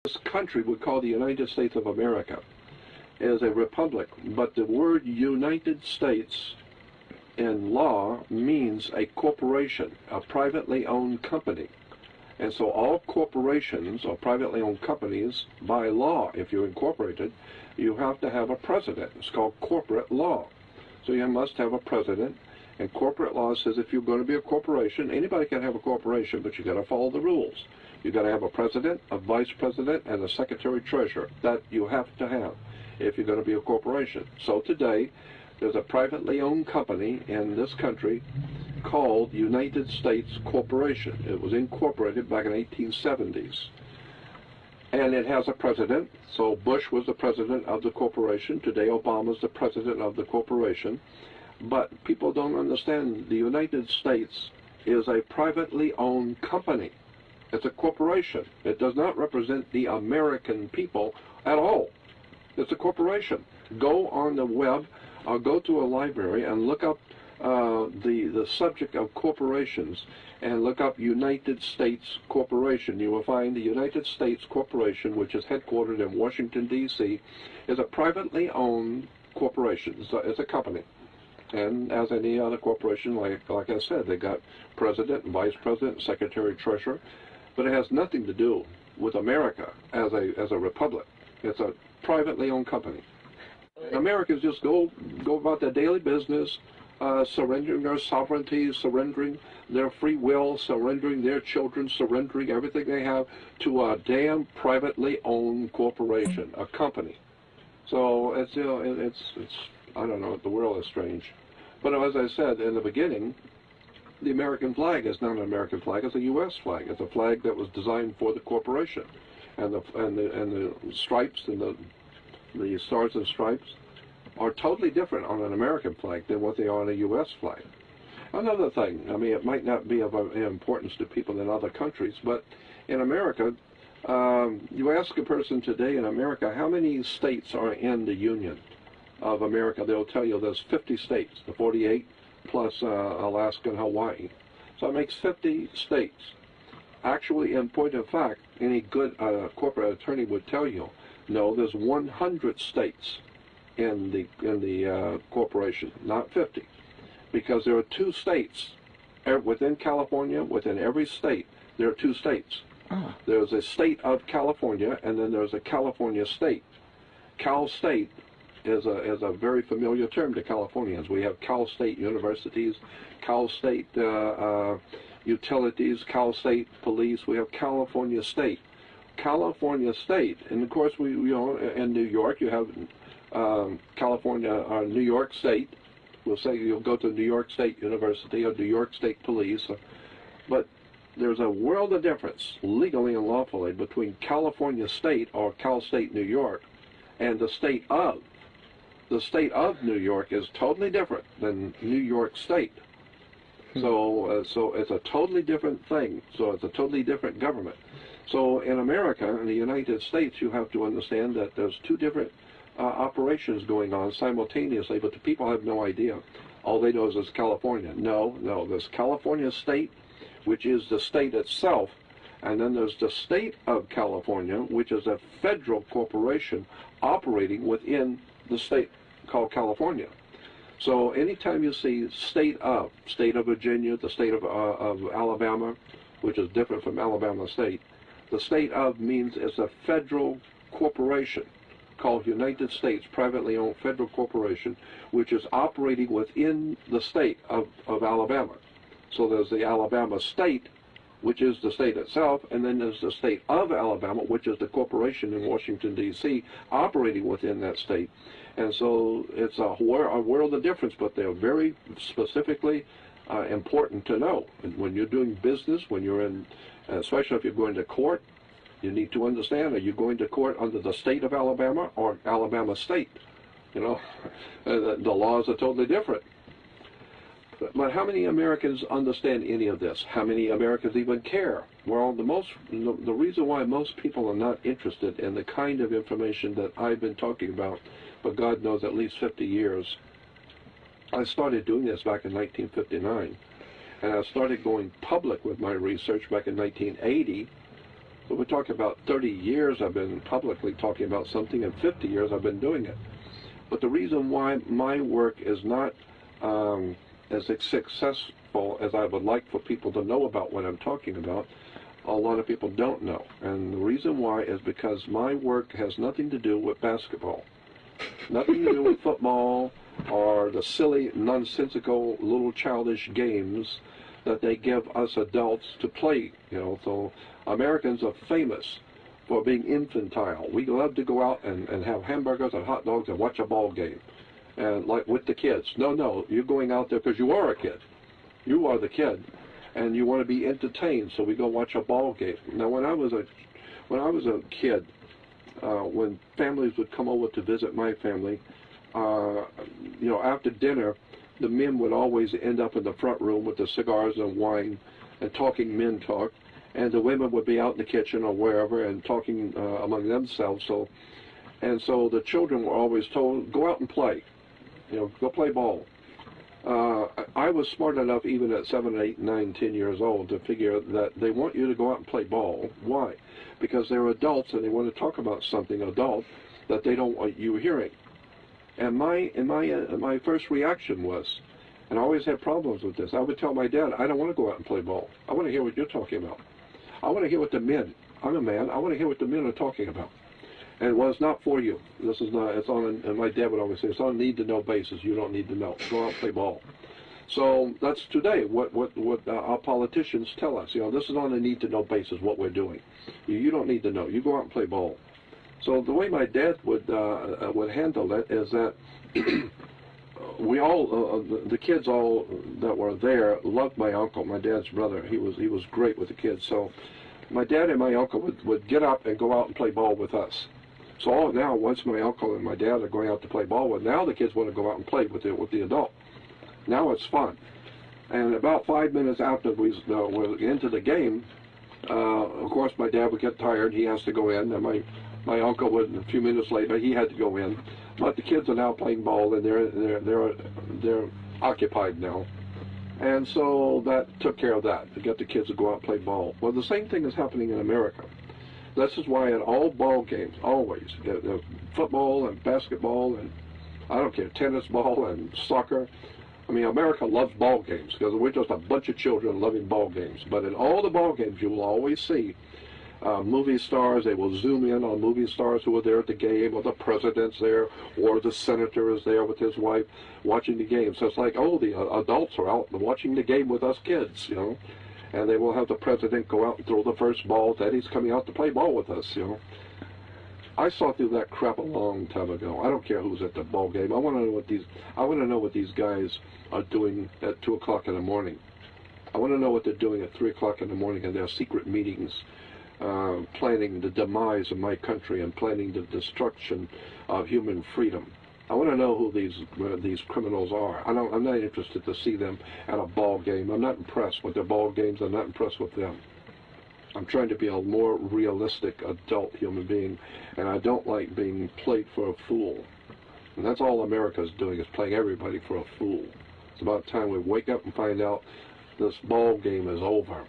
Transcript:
This country we call the United States of America is a republic, but the word United States in law means a corporation, a privately owned company. And so all corporations or privately owned companies, by law, if you're incorporated, you have to have a president. It's called corporate law. So you must have a president. And corporate law says if you're going to be a corporation, anybody can have a corporation, but you got to follow the rules. You got to have a president, a vice president, and a secretary treasurer. That you have to have if you're going to be a corporation. So today, there's a privately owned company in this country called United States Corporation. It was incorporated back in the 1870s. And it has a president. So Bush was the president of the corporation. Today, Obama's the president of the corporation. But people don't understand the United States is a privately owned company. It's a corporation. It does not represent the American people at all. It's a corporation. Go on the web or go to a library and look up the subject of corporations and look up United States Corporation. You will find the United States Corporation, which is headquartered in Washington, D.C., is a privately owned corporation. It's a company. And as any other corporation, like I said, they got president, vice president, secretary, treasurer, but it has nothing to do with America as a republic. It's a privately owned company. And Americans just go about their daily business, surrendering their sovereignty, surrendering their free will, surrendering their children, surrendering everything they have to a damn privately owned corporation, a company. So it's I don't know, the world is strange. But as I said in the beginning, the American flag is not an American flag, it's a U.S. flag. It's a flag that was designed for the corporation. And the stripes and the stars and stripes are totally different on an American flag than what they are on a U.S. flag. Another thing, I mean, it might not be of importance to people in other countries, but in America, you ask a person today in America, how many states are in the Union of America? They'll tell you there's 50 states, the 48 plus Alaska and Hawaii. So it makes 50 states. Actually, in point of fact, any good corporate attorney would tell you, no, there's 100 states in the corporation, not 50, because there are 2 states within California. Within every state, there are 2 states. Oh. There's a state of California, and then there's a California state. Cal State is a very familiar term to Californians. We have Cal State universities, Cal State utilities, Cal State police. We have California State. California State, and of course we in New York you have California New York State. We'll say you'll go to New York State University or New York State Police, but there's a world of difference legally and lawfully between California State or Cal State New York and the state of. The state of New York is totally different than New York State. So it's a totally different thing. So it's a totally different government. So in America, in the United States, you have to understand that there's 2 different operations going on simultaneously, but the people have no idea. All they know is it's California. No, there's California State, which is the state itself, and then there's the state of California, which is a federal corporation operating within the state called California. So anytime you see state of Virginia, the state of Alabama, which is different from Alabama State, the state of means it's a federal corporation called United States Privately Owned Federal Corporation, which is operating within the state of Alabama. So there's the Alabama State, which is the state itself, and then there's the state of Alabama, which is the corporation in Washington, D.C., operating within that state. And so it's a world of difference, but they're very specifically important to know. And when you're doing business, when you're in, especially if you're going to court, you need to understand, are you going to court under the state of Alabama or Alabama State? You know, the laws are totally different. But how many Americans understand any of this? How many Americans even care? Well, the reason why most people are not interested in the kind of information that I've been talking about for God knows at least 50 years. I started doing this back in 1959, and I started going public with my research back in 1980, But we're talking about 30 years I've been publicly talking about something, and 50 years I've been doing it. But the reason why my work is not as successful as I would like for people to know about what I'm talking about, a lot of people don't know. And the reason why is because my work has nothing to do with basketball, nothing to do with football, or the silly, nonsensical, little childish games that they give us adults to play. So Americans are famous for being infantile. We love to go out and have hamburgers and hot dogs and watch a ball game, and like with the kids. No, you're going out there because you are a kid. You are the kid, and you want to be entertained. So we go watch a ball game. Now, when I was a kid, when families would come over to visit my family, after dinner, the men would always end up in the front room with the cigars and wine and talking men talk, and the women would be out in the kitchen or wherever and talking among themselves. So the children were always told, go out and play, go play ball. I was smart enough even at 7, 8, 9, 10 years old to figure that they want you to go out and play ball. Why? Because they're adults and they want to talk about something adult that they don't want you hearing. And my first reaction was, and I always had problems with this, I would tell my dad, I don't want to go out and play ball. I want to hear what you're talking about. I want to hear what the men, I'm a man, I want to hear what the men are talking about. And well, it's not for you. This is not, it's on, and my dad would always say, it's on a need-to-know basis. You don't need to know. Go out and play ball. So that's today what our politicians tell us. This is on a need-to-know basis what we're doing. You don't need to know. You go out and play ball. So the way my dad would handle it is that we all, the kids all that were there loved my uncle, my dad's brother. He was great with the kids. So my dad and my uncle would get up and go out and play ball with us. So now, once my uncle and my dad are going out to play ball with, now the kids want to go out and play with the adult. Now it's fun. And about 5 minutes after we're into the game, of course my dad would get tired. He has to go in, and my uncle would, a few minutes later, he had to go in. But the kids are now playing ball, and they're occupied now. And so that took care of that, to get the kids to go out and play ball. Well, the same thing is happening in America. This is why at all ball games, always, football and basketball and, I don't care, tennis ball and soccer. I mean, America loves ball games because we're just a bunch of children loving ball games. But in all the ball games, you will always see movie stars. They will zoom in on movie stars who are there at the game, or the president's there, or the senator is there with his wife watching the game. So it's like, oh, the adults are out watching the game with us kids, And they will have the president go out and throw the first ball. Daddy's coming out to play ball with us, I saw through that crap a long time ago. I don't care who's at the ball game. I want to know what these guys are doing at 2 o'clock in the morning. I want to know what they're doing at 3 o'clock in the morning in their secret meetings, planning the demise of my country and planning the destruction of human freedom. I want to know who these criminals are. I'm not interested to see them at a ball game. I'm not impressed with their ball games. I'm not impressed with them. I'm trying to be a more realistic adult human being, and I don't like being played for a fool. And that's all America's doing, is playing everybody for a fool. It's about time we wake up and find out this ball game is over.